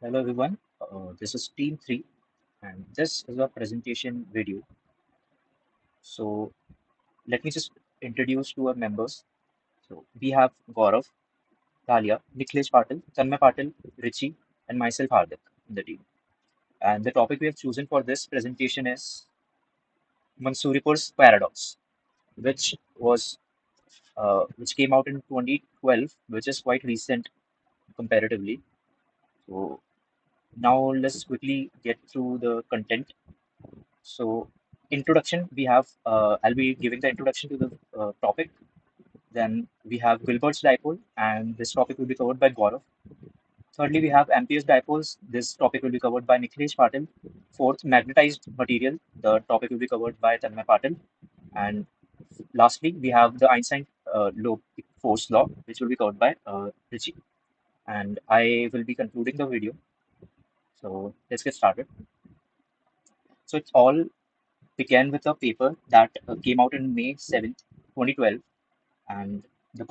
Hello everyone, this is Team 3 and this is a presentation video. So let me just introduce to our members. So we have Gourav Dhalia, Nikhilesh Patil, Tanmay Patil, Richie and myself Hardik in the team. And the topic we have chosen for this presentation is Mansuripur's paradox, which came out in 2012, which is quite recent comparatively. So now let's quickly get through the content. So, introduction, I'll be giving the introduction to the topic. Then we have Wilbert's dipole, and this topic will be covered by Gaurav. Thirdly, we have Ampere's dipoles. This topic will be covered by Nikhilesh Patil. Fourth, magnetized material. The topic will be covered by Tanmay Patil. And lastly, we have the Einstein law, force law, which will be covered by Richie. And I will be concluding the video. So let's get started. So it all began with a paper that came out in May 7th, 2012, and the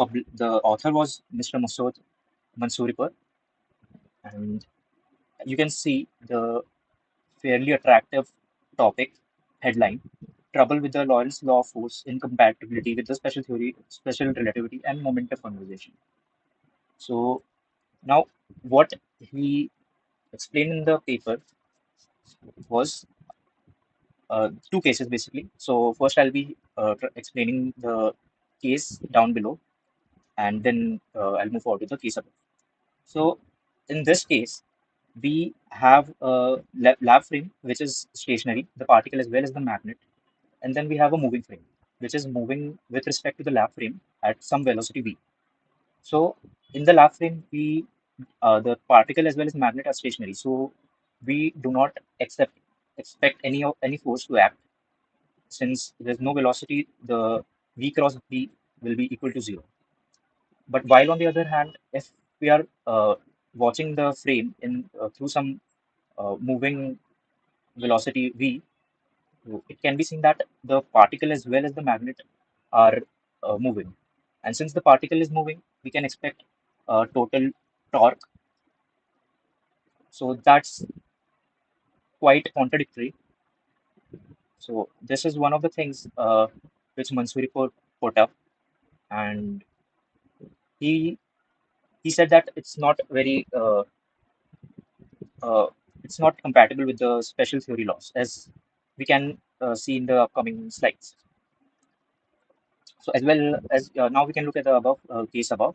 author was Mr. Mansuripur, and you can see the fairly attractive topic headline: Trouble with the Lorentz law of force incompatibility with the special theory, special relativity, and momentum conversation. So now, what he explained in the paper was two cases basically. So first, I'll be explaining the case down below, and then I'll move forward to the case above. So in this case, we have a lab frame which is stationary, the particle as well as the magnet, and then we have a moving frame which is moving with respect to the lab frame at some velocity v. So in the lab frame, we the particle as well as magnet are stationary, so we do not expect any force to act since there's no velocity. The v cross b will be equal to zero. But while on the other hand, if we are watching the frame in through some moving velocity v, it can be seen that the particle as well as the magnet are moving. And since the particle is moving, we can expect total torque. So that's quite contradictory. So this is one of the things which Mansuri put up, and he he said that uh, it's not compatible with the special theory laws, as we can see in the upcoming slides. So as well as now we can look at the above case above.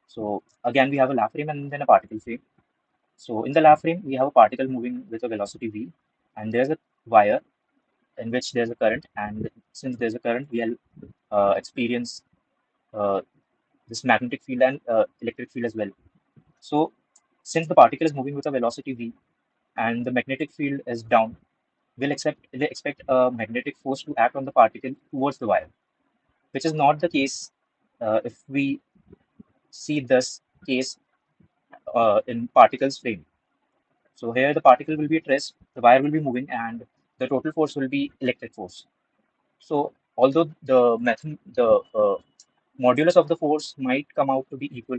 So again, we have a lab frame and then a particle frame. So in the lab frame, we have a particle moving with a velocity v, and there's a wire in which there's a current. And since there's a current, we'll experience uh, this magnetic field and electric field as well. So since the particle is moving with a velocity v and the magnetic field is down, we'll expect a magnetic force to act on the particle towards the wire, which is not the case if we see this case in particles frame. So here the particle will be at rest, the wire will be moving, and the total force will be electric force. So although the modulus of the force might come out to be equal,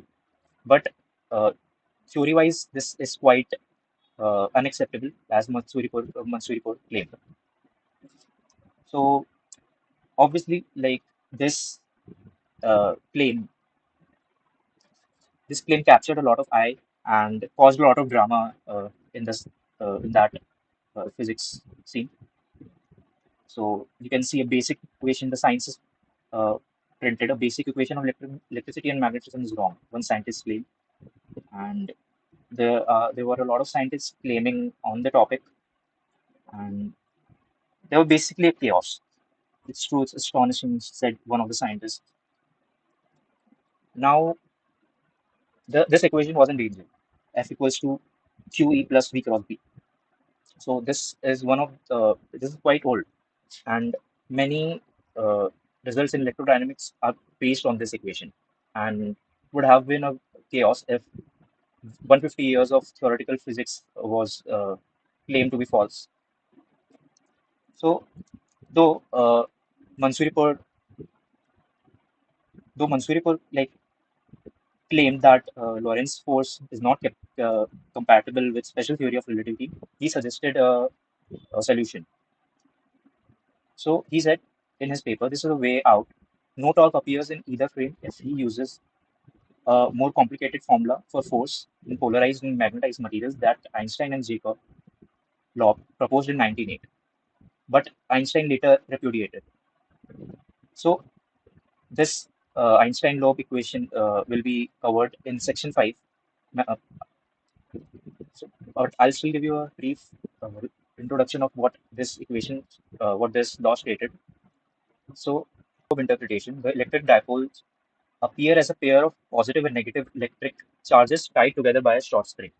but uh, theory-wise this is quite unacceptable, as Mansuripur claimed. So obviously, like this claim, this claim captured a lot of eye and caused a lot of drama in that physics scene. So you can see a basic equation. The scientists uh, printed a basic equation of electricity and magnetism is wrong. One scientist claimed, and there were a lot of scientists claiming on the topic, and they were basically a chaos. It's true, it's astonishing, said one of the scientists. Now, this equation was in danger. F equals to QE plus V cross B. So this is quite old, and many results in electrodynamics are based on this equation, and would have been a chaos if 150 years of theoretical physics was claimed to be false. So, though Mansuripur, though Mansuripur like claimed that Lorentz force is not compatible with special theory of relativity. He suggested a solution. So he said in his paper, this is a way out. No torque appears in either frame if he uses a more complicated formula for force in polarized and magnetized materials that Einstein and Jacob Loeb proposed in 1908. But Einstein later repudiated. So this Einstein-Loeb equation will be covered in section 5. Uh, but I'll still give you a brief introduction of what this equation, what this law stated. So, of interpretation, the electric dipoles appear as a pair of positive and negative electric charges tied together by a short spring.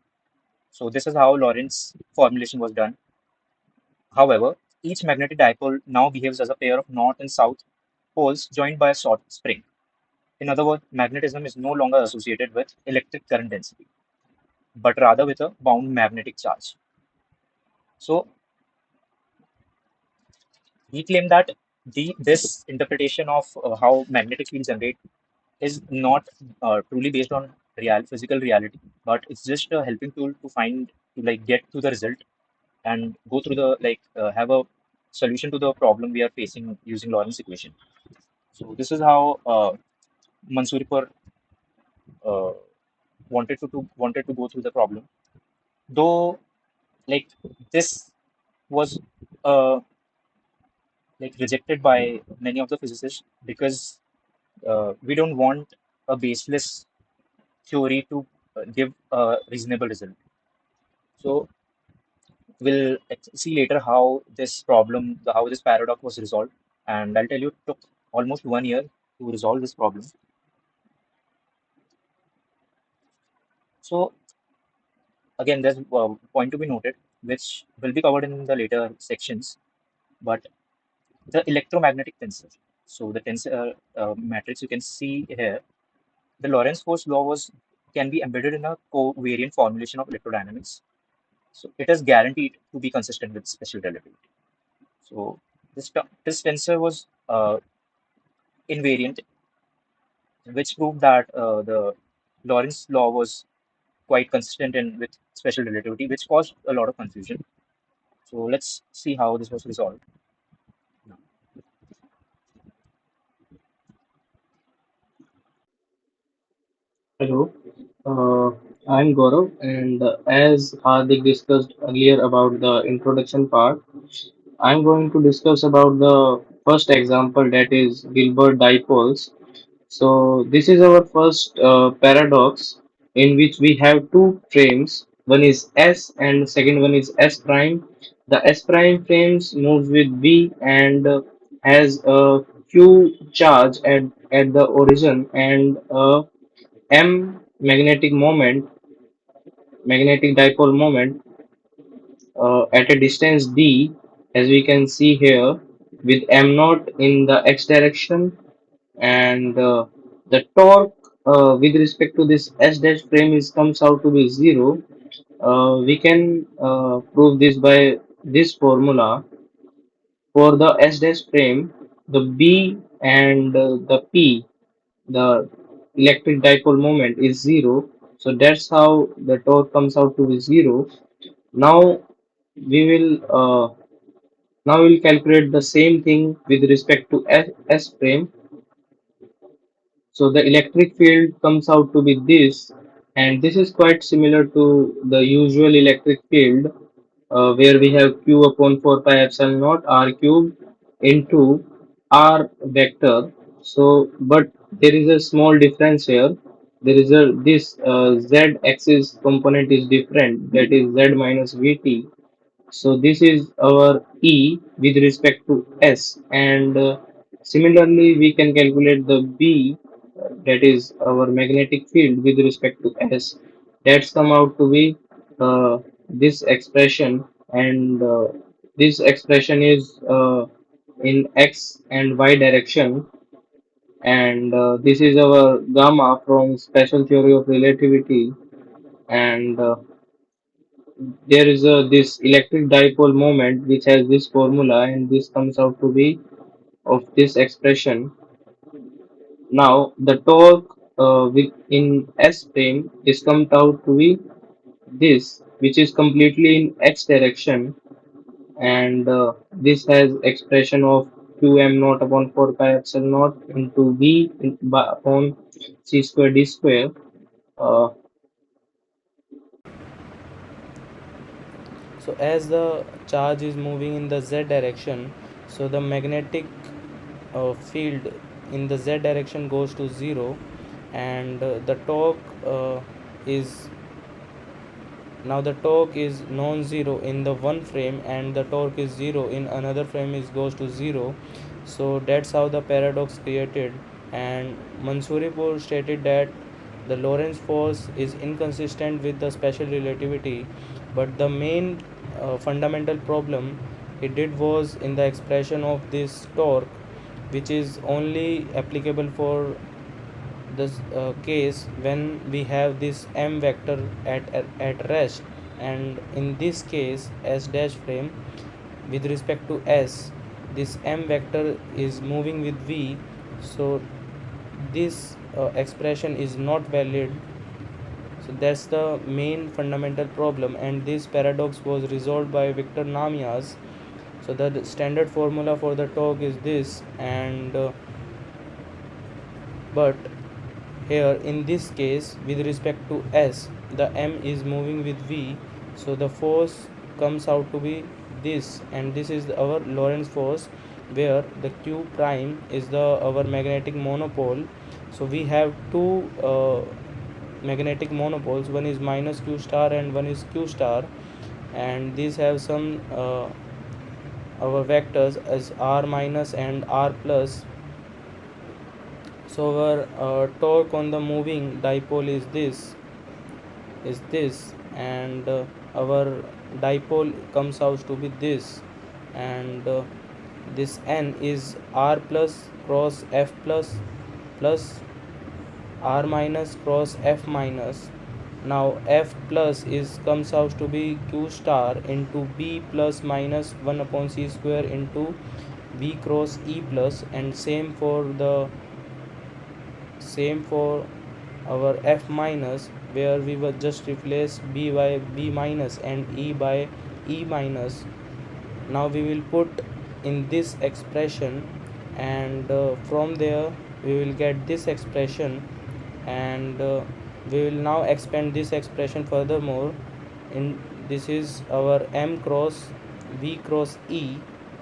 So, this is how Lorentz formulation was done. However, each magnetic dipole now behaves as a pair of north and south poles joined by a short spring. In other words, magnetism is no longer associated with electric current density, but rather with a bound magnetic charge. So, he claimed that this interpretation of how magnetic fields generate is not truly based on physical reality, but it's just a helping tool to find to like get to the result and go through the have a solution to the problem we are facing using Lorentz equation. So this is how Mansuripur uh, wanted to go through the problem. Though like this was uh, rejected by many of the physicists because we don't want a baseless theory to give a reasonable result. So we'll see later how this problem, how this paradox was resolved, and I'll tell you, it took almost 1 year to resolve this problem. So again, there's a point to be noted, which will be covered in the later sections, but the electromagnetic tensor. So the tensor matrix you can see here, the Lorentz force law was can be embedded in a covariant formulation of electrodynamics. So it is guaranteed to be consistent with special relativity. So this tensor was invariant, which proved that the Lorentz law was quite consistent in with special relativity, which caused a lot of confusion. So let's see how this was resolved. Hello, I'm Gaurav, and as Hardik discussed earlier about the introduction part, I'm going to discuss about the first example, that is Gilbert dipoles. So this is our first paradox in which we have two frames. One is S and second one is S prime. The S prime frames moves with V and has a Q charge at the origin and a M magnetic dipole moment at a distance d, as we can see here, with m naught in the x direction, and the torque with respect to this s dash frame is comes out to be zero. We can prove this by this formula. For the s dash frame, the b and the p, the electric dipole moment, is zero. So that's how the torque comes out to be zero. Now we will calculate the same thing with respect to S frame. So the electric field comes out to be this, and this is quite similar to the usual electric field, where we have Q upon 4 pi epsilon naught R cube into R vector. So, but there is a small difference here. There is a this Z axis component is different, that is Z minus VT. So this is our E with respect to S, and similarly we can calculate the B, that is our magnetic field with respect to S. That's come out to be this expression, and this expression is in X and Y direction, and this is our gamma from special theory of relativity, and there is a this electric dipole moment which has this formula, and this comes out to be of this expression. Now the torque in S frame is comes out to be this, which is completely in x direction, and this has expression of qm naught upon 4 pi epsilon naught into upon c square d square. Uh, So as the charge is moving in the z direction, so the magnetic field in the z direction goes to 0, and the torque is now the torque is non-zero in the one frame, and the torque is 0 in another frame is goes to 0. So that's how the paradox created. And Mansuripur stated that the Lorentz force is inconsistent with the special relativity, but the main fundamental problem he did was in the expression of this torque, which is only applicable for this case when we have this m vector at rest, and in this case s dash frame with respect to s, this m vector is moving with v, so this expression is not valid. So that's the main fundamental problem, and this paradox was resolved by Victor Namias. So the standard formula for the torque is this, and but here in this case with respect to s, the m is moving with v, so the force comes out to be this, and this is our Lorentz force, where the q prime is the our magnetic monopole. So we have two magnetic monopoles, one is minus q star and one is q star, and these have some our vectors as r minus and r plus. So our torque on the moving dipole is this, and our dipole comes out to be this, and this n is r plus cross f plus plus r minus cross f minus. Now f plus is comes out to be q star into b plus minus 1 upon c square into v cross e plus, and same for our f minus, where we will just replace b by b minus and e by e minus. Now we will put in this expression, and from there we will get this expression, and we will now expand this expression furthermore. In this is our m cross v cross e,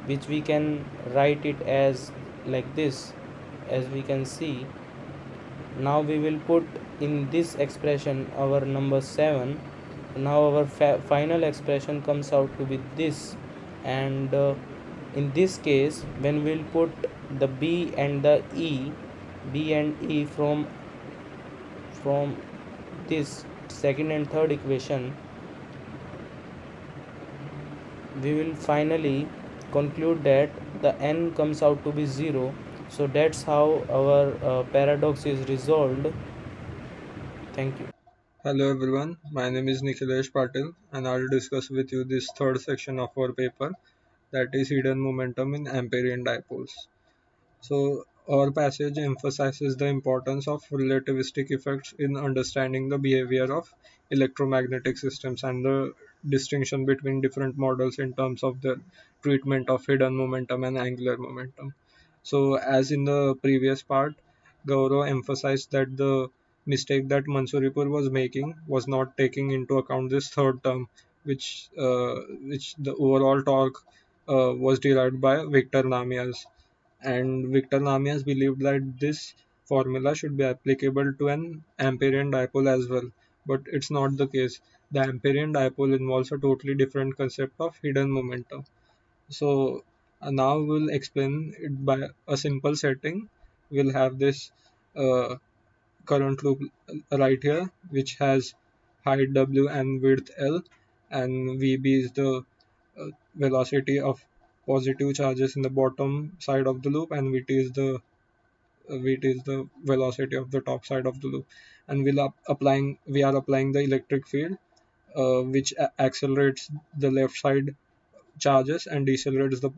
which we can write it as like this, as we can see. Now we will put in this expression our number 7. Now our final expression comes out to be this, and in this case when we'll put the b and the e, b and e from this second and third equation, we will finally conclude that the n comes out to be 0. So that's how our paradox is resolved. Thank you. Hello everyone, my name is Nikhilesh Patil and I will discuss with you this third section of our paper, that is hidden momentum in Amperian dipoles. So our passage emphasizes the importance of relativistic effects in understanding the behavior of electromagnetic systems and the distinction between different models in terms of the treatment of hidden momentum and angular momentum. So as in the previous part, Gaurav emphasized that the mistake that Mansuripur was making was not taking into account this third term, which the overall torque was derived by Victor Namias, and Victor Namias believed that this formula should be applicable to an Amperian dipole as well, but it's not the case. The Amperian dipole involves a totally different concept of hidden momentum. So now we'll explain it by a simple setting. We'll have this uh, current loop right here, which has height w and width l, and vb is the velocity of positive charges in the bottom side of the loop, and vt is the velocity of the top side of the loop. And we are applying the electric field, which accelerates the left side charges and decelerates the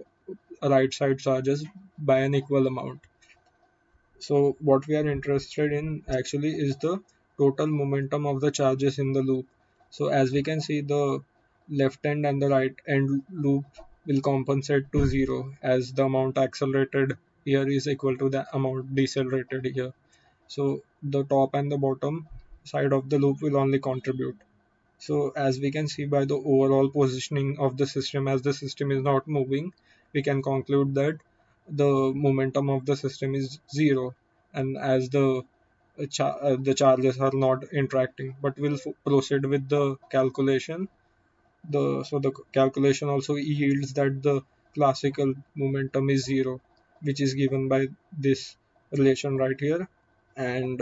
right side charges by an equal amount. So what we are interested in actually is the total momentum of the charges in the loop. So as we can see, the left end and the right end loop will compensate to zero, as the amount accelerated here is equal to the amount decelerated here. So the top and the bottom side of the loop will only contribute. So as we can see by the overall positioning of the system, as the system is not moving, we can conclude that the momentum of the system is zero, and as the charges are not interacting. But we'll proceed with the calculation. The calculation also yields that the classical momentum is zero, which is given by this relation right here. And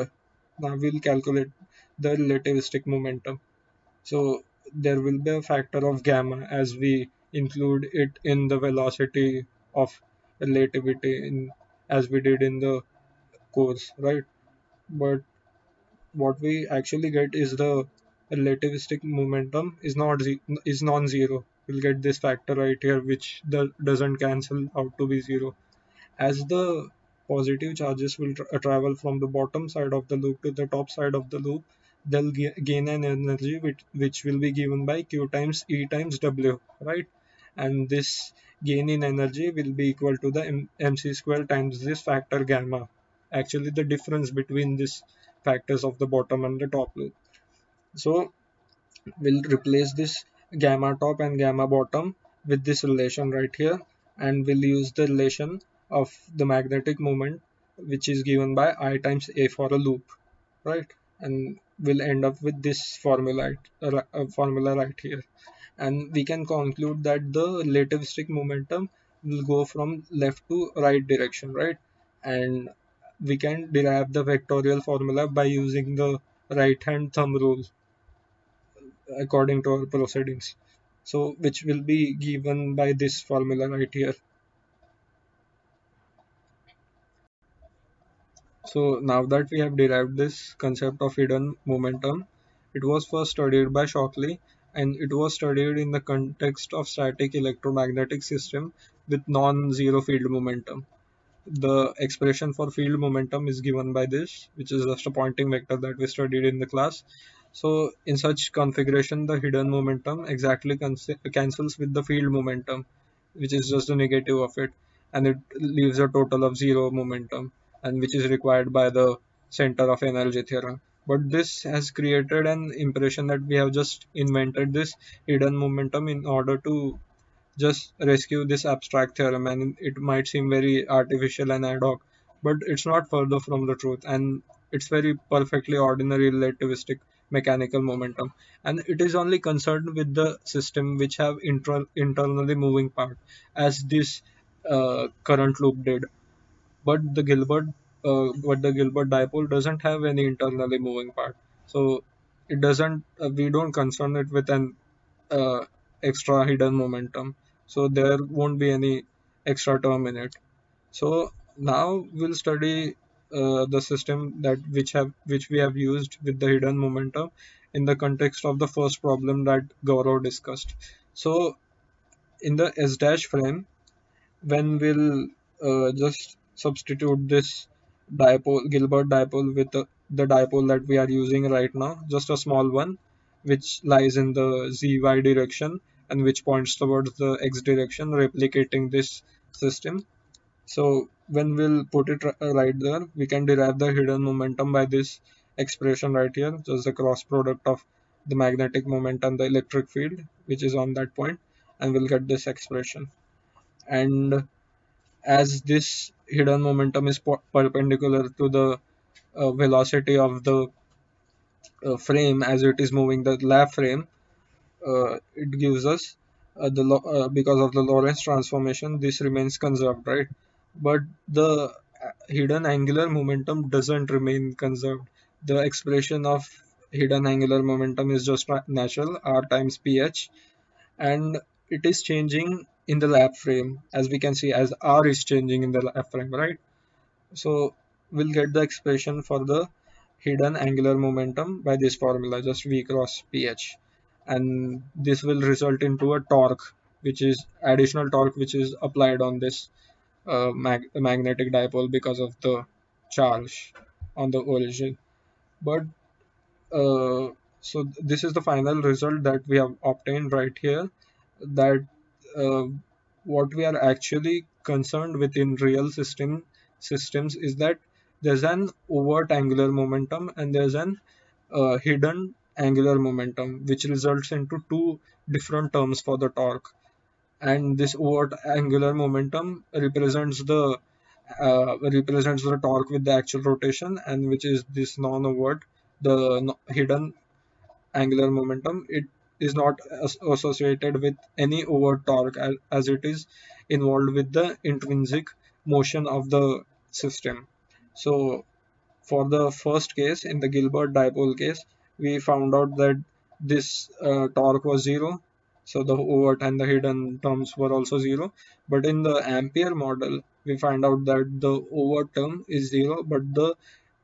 now we'll calculate the relativistic momentum. So there will be a factor of gamma, as we include it in the velocity of relativity, as we did in the course, right? But what we actually get is the relativistic momentum is non-zero. We'll get this factor right here, which doesn't cancel out to be zero, as the positive charges will travel from the bottom side of the loop to the top side of the loop. They'll gain an energy which will be given by q times e times w, right? And this gain in energy will be equal to the mc square times this factor gamma, actually the difference between these factors of the bottom and the top loop. So we'll replace this gamma top and gamma bottom with this relation right here, and we'll use the relation of the magnetic moment, which is given by I times a for a loop, right? And we'll end up with this formula right here, and we can conclude that the relativistic momentum will go from left to right direction, right? And we can derive the vectorial formula by using the right hand thumb rule according to our proceedings. So which will be given by this formula right here. So now that we have derived this concept of hidden momentum, it was first studied by Shockley, and it was studied in the context of static electromagnetic system with non-zero field momentum. The expression for field momentum is given by this, which is just a Poynting vector that we studied in the class. So in such configuration, the hidden momentum exactly cancels with the field momentum, which is just the negative of it, and it leaves a total of zero momentum, and which is required by the center of energy theorem. But this has created an impression that we have just invented this hidden momentum in order to just rescue this abstract theorem, and it might seem very artificial and ad hoc, but it's not further from the truth, and it's very perfectly ordinary relativistic mechanical momentum, and it is only concerned with the system which have internally moving part, as this current loop did. But the Gilbert dipole doesn't have any internally moving part, so it doesn't we don't concern it with an extra hidden momentum, so there won't be any extra term in it. So now we'll study the system that which we have used with the hidden momentum in the context of the first problem that Gaurav discussed. So in the S dash frame, when we'll just substitute this Gilbert dipole with the dipole that we are using right now, just a small one, which lies in the zy direction and which points towards the x direction, replicating this system. So when we'll put it right there, we can derive the hidden momentum by this expression right here, just the cross product of the magnetic moment and the electric field, which is on that point, and we'll get this expression. And as this hidden momentum is perpendicular to the velocity of the frame as it is moving the lap frame, it gives us because of the Lorentz transformation, this remains conserved, right? But the hidden angular momentum doesn't remain conserved. The expression of hidden angular momentum is just natural, r times ph, and it is changing in the lap frame, as we can see, as r is changing in the lap frame, right? So we'll get the expression for the hidden angular momentum by this formula, just v cross ph, and this will result into a torque, which is additional torque which is applied on this magnetic dipole because of the charge on the origin. But so this is the final result that we have obtained right here, that uh, what we are actually concerned with in real systems is that there's an overt angular momentum and there's an hidden angular momentum, which results into two different terms for the torque. And this overt angular momentum represents the torque with the actual rotation, and which is this non-overt, the hidden angular momentum. It is not associated with any overt torque, as it is involved with the intrinsic motion of the system. So for the first case, in the Gilbert dipole case, we found out that this torque was zero. So the overt and the hidden terms were also zero. But in the Ampere model, we find out that the overt term is zero, but the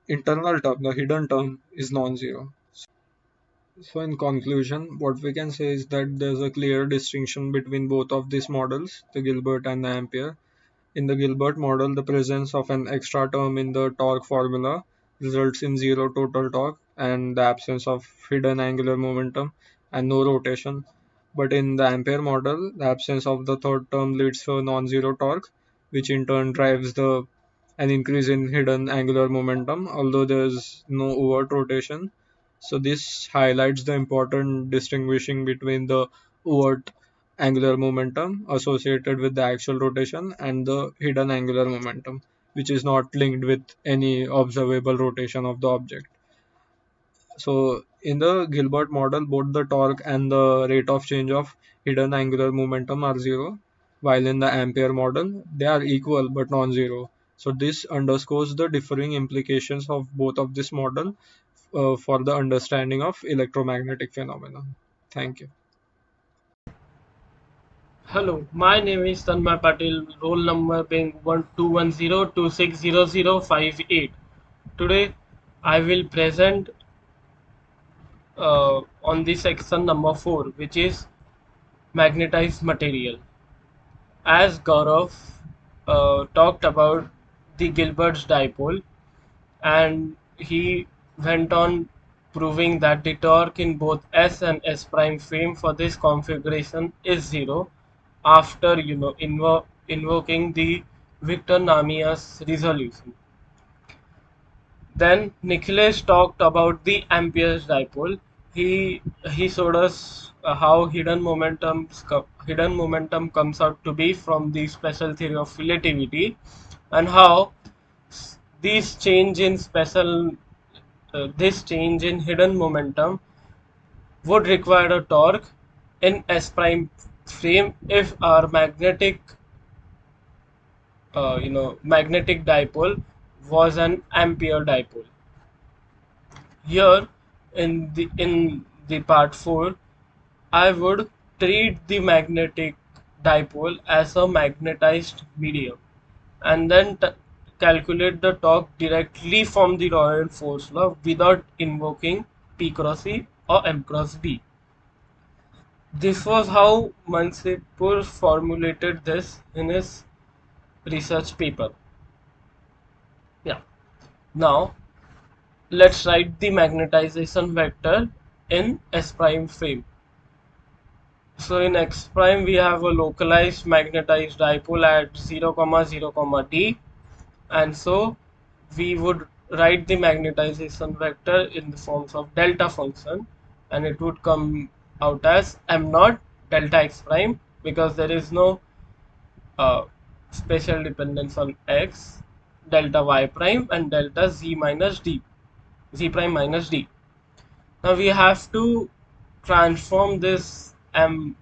internal term, the hidden term, is non-zero. So in conclusion, what we can say is that there's a clear distinction between both of these models, the Gilbert and the Ampere. In the Gilbert model, the presence of an extra term in the torque formula results in zero total torque and the absence of hidden angular momentum and no rotation. But in the Ampere model, the absence of the third term leads to a non-zero torque, which in turn drives an increase in hidden angular momentum, although there is no overt rotation. So this highlights the important distinguishing between the overt angular momentum associated with the actual rotation and the hidden angular momentum, which is not linked with any observable rotation of the object. So in the Gilbert model, both the torque and the rate of change of hidden angular momentum are zero, while in the Ampere model, they are equal but non-zero. So this underscores the differing implications of both of this model for the understanding of electromagnetic phenomena. Thank you. Hello, my name is Tanmay Patil, roll number being 1210260058. Today, I will present on the section number 4, which is magnetized material. As Gaurav talked about the Gilbert's dipole, and he went on proving that the torque in both S and S prime frame for this configuration is zero after invoking the Victor Namia's resolution. Then Nikhilesh talked about the Ampere's dipole. He showed us how hidden momentum comes out to be from the special theory of relativity, and how these change in special this change in hidden momentum would require a torque in S prime frame if our magnetic dipole was an Ampere dipole. Here in the part 4, I would treat the magnetic dipole as a magnetized medium and then calculate the torque directly from the Lorentz force law without invoking P cross E or M cross B. This was how Mansuripur formulated this in his research paper. Yeah. Now let's write the magnetization vector in S prime frame. So in X prime we have a localized magnetized dipole at 0, 0, d, and so we would write the magnetization vector in the forms of delta function, and it would come out as m naught delta x prime, because there is no uh, spatial dependence on x, delta y prime, and delta z prime minus d. Now we have to transform this m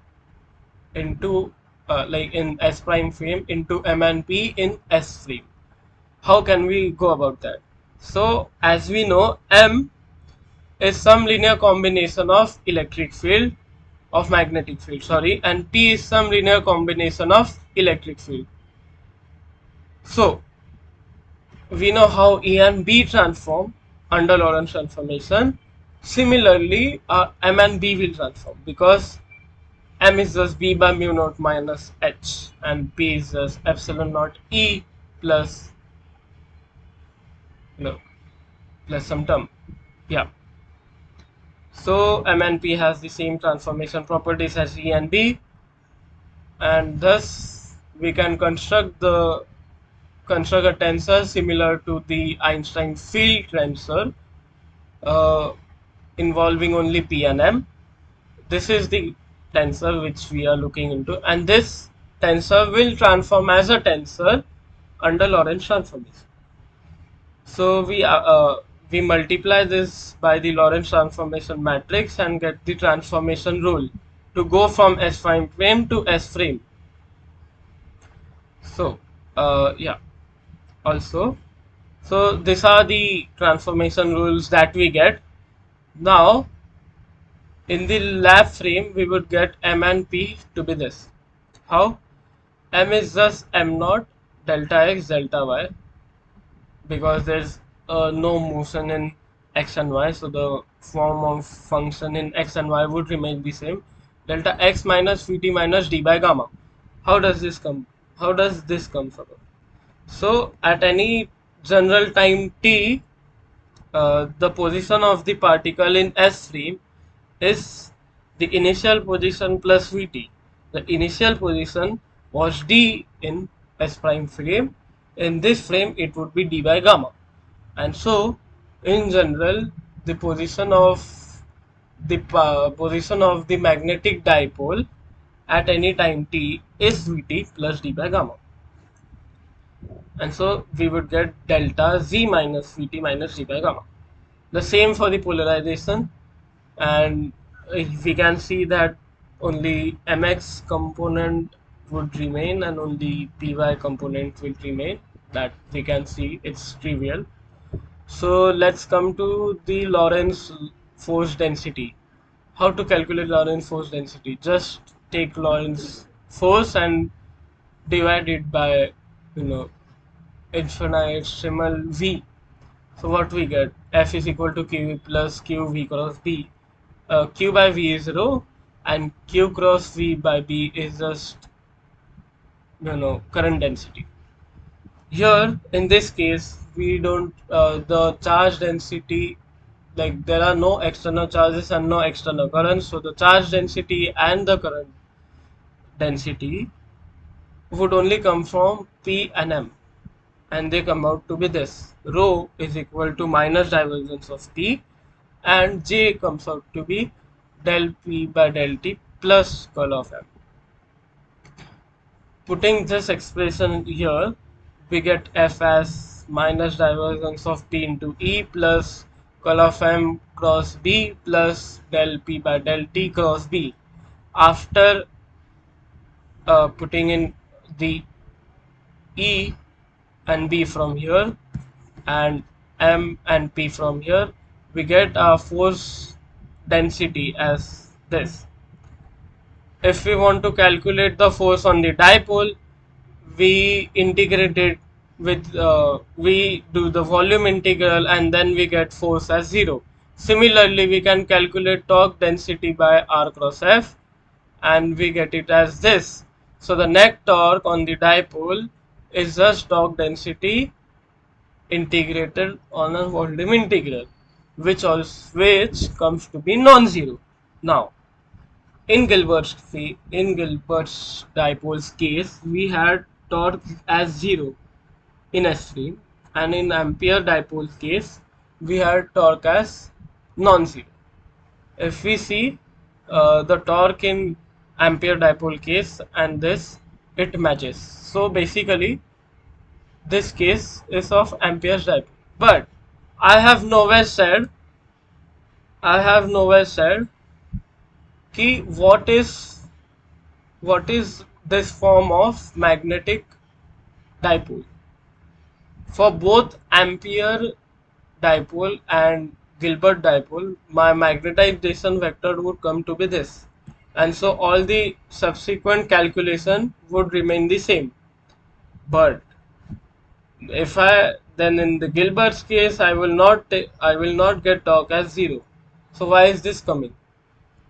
into like in S prime frame into M and P in S frame. How can we go about that? So as we know, M is some linear combination of electric field, of magnetic field, sorry, and P is some linear combination of electric field. So we know how E and B transform under Lorentz transformation. Similarly, M and B will transform, because M is just B by mu naught minus H, and P is just epsilon naught E plus no, plus some term. Yeah. So M and P has the same transformation properties as E and B, and thus we can construct a tensor similar to the Einstein field tensor, uh, involving only P and M. This is the tensor which we are looking into, and this tensor will transform as a tensor under Lorentz transformation. So we multiply this by the Lorentz transformation matrix and get the transformation rule to go from S prime to S frame. So yeah, also, so these are the transformation rules that we get. Now in the lab frame we would get M and P to be this. How? M is just M naught delta x delta y, because there's no motion in x and y, so the form of function in x and y would remain the same. Delta x minus vt minus d by gamma. How does this come? How does this come about? So at any general time t, the position of the particle in S frame is the initial position plus Vt. The initial position was d in S prime frame. In this frame, it would be d by gamma. And so, in general, the position of the magnetic dipole at any time t is Vt plus d by gamma. And so we would get delta z minus Vt minus d by gamma. The same for the polarization, and we can see that only mx component would remain and only py component will remain. That we can see, it's trivial. So let's come to the Lorentz force density. How to calculate Lorentz force density? Just take Lorentz force and divide it by, you know, infinitesimal v. So what we get? F is equal to q plus q v cross b. Q by v is rho, and q cross v by b is just, current density. Here in this case we don't, the charge density, like there are no external charges and no external currents, so the charge density and the current density would only come from P and M, and they come out to be this: rho is equal to minus divergence of P, and J comes out to be del P by del T plus curl of M. Putting this expression here, we get F as minus divergence of P into E plus curl of M cross B plus del P by del T cross B. After putting in the E and B from here and M and P from here, we get our force density as this. If we want to calculate the force on the dipole, we integrate it with, we do the volume integral and then we get force as 0. Similarly, we can calculate torque density by R cross F and we get it as this. So the net torque on the dipole is just torque density integrated on a volume integral, which comes to be non-zero. Now, in Gilbert's dipole's case, we had torque as 0 in S stream, and in Ampere dipole's case, we had torque as non-zero. If we see the torque in Ampere dipole case and this, it matches. So basically, this case is of Ampere's dipole. But I have nowhere said, I have nowhere said कि what is this form of magnetic dipole. For both Ampere dipole and Gilbert dipole, my magnetization vector would come to be this, and so all the subsequent calculation would remain the same. But if I then in the Gilbert's case, I will not get torque as 0. So why is this coming?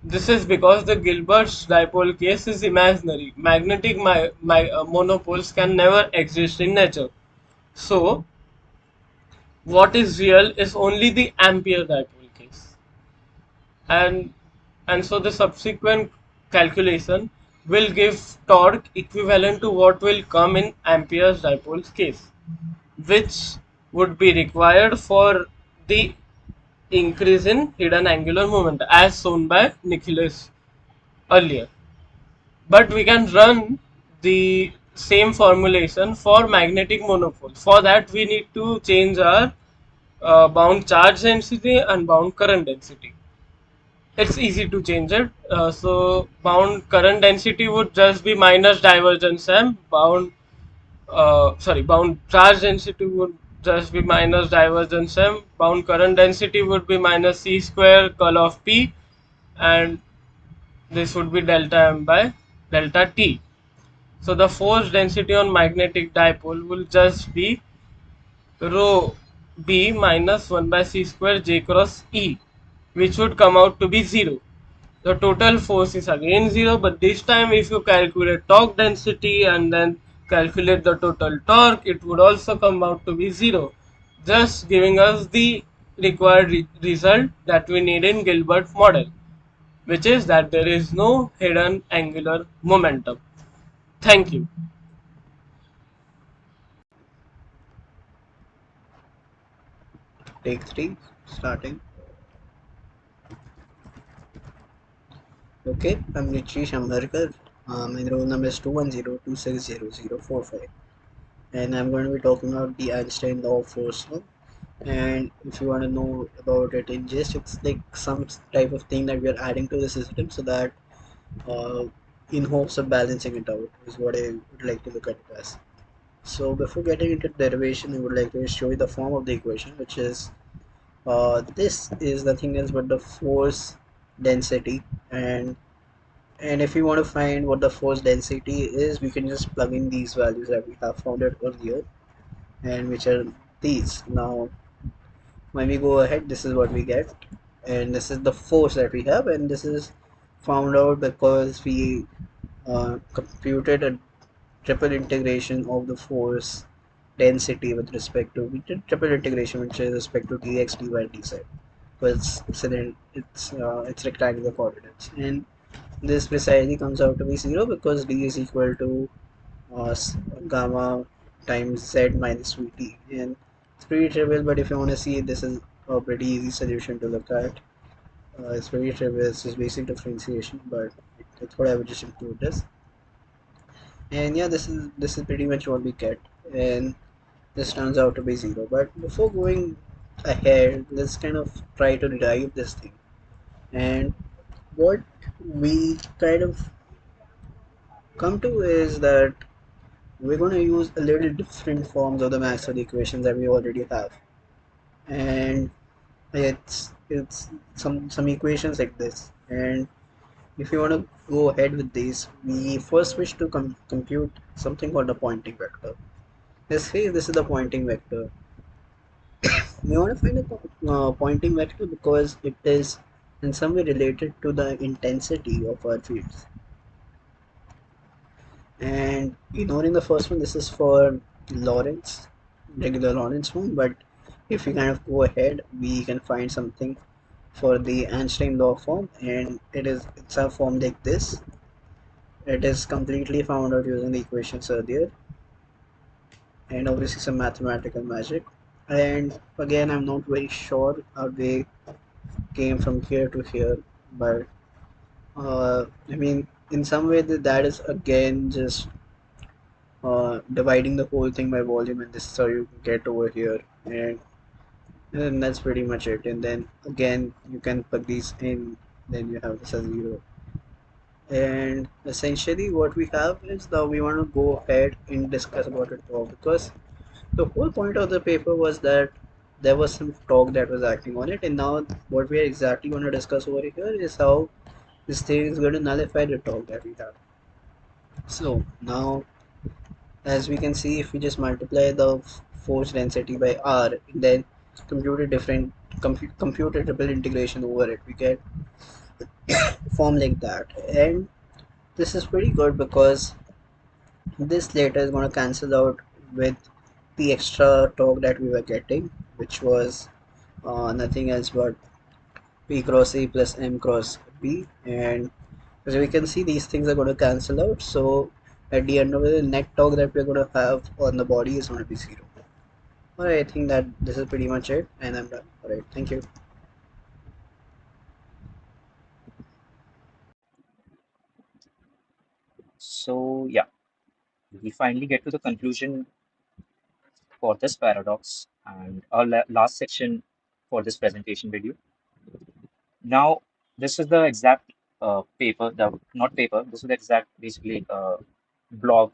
This is because the Gilbert's dipole case is imaginary. Magnetic monopoles can never exist in nature. So what is real is only the ampere dipole case, and so the subsequent calculation will give torque equivalent to what will come in ampere's dipole's case, which would be required for the increase in hidden angular moment as shown by Nikhilesh earlier. But we can run the same formulation for magnetic monopole. For that we need to change our bound charge density and bound current density. It's easy to change it. So bound current density would just be minus divergence m. Bound charge density would just be minus divergence m. Bound current density would be minus c square curl of p, and this would be delta m by delta t. So the force density on magnetic dipole will just be rho b minus 1 by c square j cross e, which would come out to be 0. The total force is again 0, but this time if you calculate torque density and then calculate the total torque, it would also come out to be 0, just giving us the required result that we need in Gilbert model, which is that there is no hidden angular momentum. Thank you. Take three, starting. Okay, I'm Richie Shambharkar. My roll number is 210260045, and I'm going to be talking about the Einstein law of force law. And if you want to know about it in gist, it's like some type of thing that we are adding to the system so that uh, in hopes of balancing it out is what I would like to look at it as. So before getting into derivation, I would like to show you the form of the equation, which is this is nothing else but the force density, and if you want to find what the force density is, we can just plug in these values that we have found it earlier, and which are these. Now when we go ahead, this is what we get, and this is the force that we have, and this is found out because we computed a triple integration of the force density with respect to, we did triple integration with respect to dx, dy, dz, because it's rectangular coordinates, and this precisely comes out to be 0 because d is equal to gamma times z minus vt, and it's pretty trivial, but if you want to see it, this is a pretty easy solution to look at. It's very trivial, it's just basic differentiation, but I thought I would just include this. And yeah, this is pretty much what we get, and this turns out to be 0. But before going ahead, let's kind of try to derive this thing, and what we kind of come to is that we're going to use a little different forms of the Maxwell equations that we already have, and it's some equations like this. And if you want to go ahead with these, we first wish to compute something called a pointing vector. Let's say this is the pointing vector. We want to find a pointing vector because it is in some way related to the intensity of our fields. And ignoring the first one, this is for Lorentz, regular Lorentz form, but if we kind of go ahead, we can find something for the Einstein law form, and it's a form like this. It is completely found out using the equations earlier, and obviously some mathematical magic. And again, I'm not very sure how they came from here to here, but I mean, in some way that is again just dividing the whole thing by volume, and this is how you get over here, and that's pretty much it. And then again, you can put these in, then you have this as 0. And essentially what we have is that we want to go ahead and discuss about it more, because the whole point of the paper was that there was some talk that was acting on it, and now what we are exactly going to discuss over here is how this thing is going to nullify the talk that we have. So now, as we can see, if we just multiply the force density by r, and then compute a different compute a triple integration over it, we get form like that. And this is pretty good because this later is going to cancel out with the extra torque that we were getting, which was nothing else but P cross A plus M cross B. And as we can see, these things are going to cancel out. So at the end of it, the net torque that we're going to have on the body is going to be zero. Alright, I think that this is pretty much it, and I'm done. Alright, thank you. So yeah, we finally get to the conclusion for this paradox and our last section for this presentation video. Now, this is the exact paper, not paper, this is the exact basically blog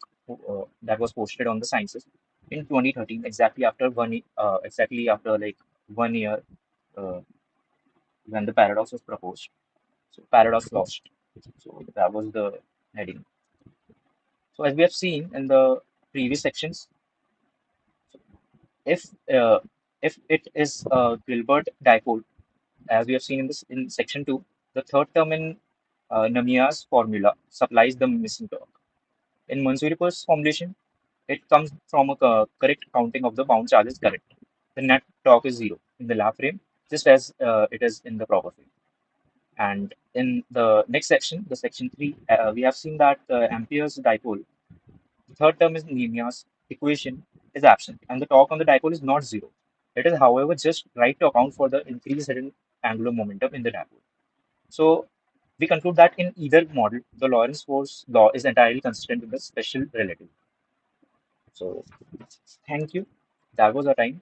that was posted on the Sciences in 2013, exactly after exactly after like 1 year uh, when the paradox was proposed. So paradox lost. So that was the heading. So as we have seen in the previous sections, if uh, if it is a Gilbert dipole, as we have seen in this in section 2, the third term in Namia's formula supplies the missing torque. In Mansuripur's formulation, it comes from a correct counting of the bound charges correct. The net torque is zero in the lab frame, just as it is in the proper frame. And in the next section, the section 3, we have seen that Ampere's dipole, the third term is Namia's equation, is absent, and the torque on the dipole is not zero. It is, however, just right to account for the increased hidden angular momentum in the dipole. So we conclude that in either model, the Lorentz force law is entirely consistent with the special relativity. So thank you. That was our time.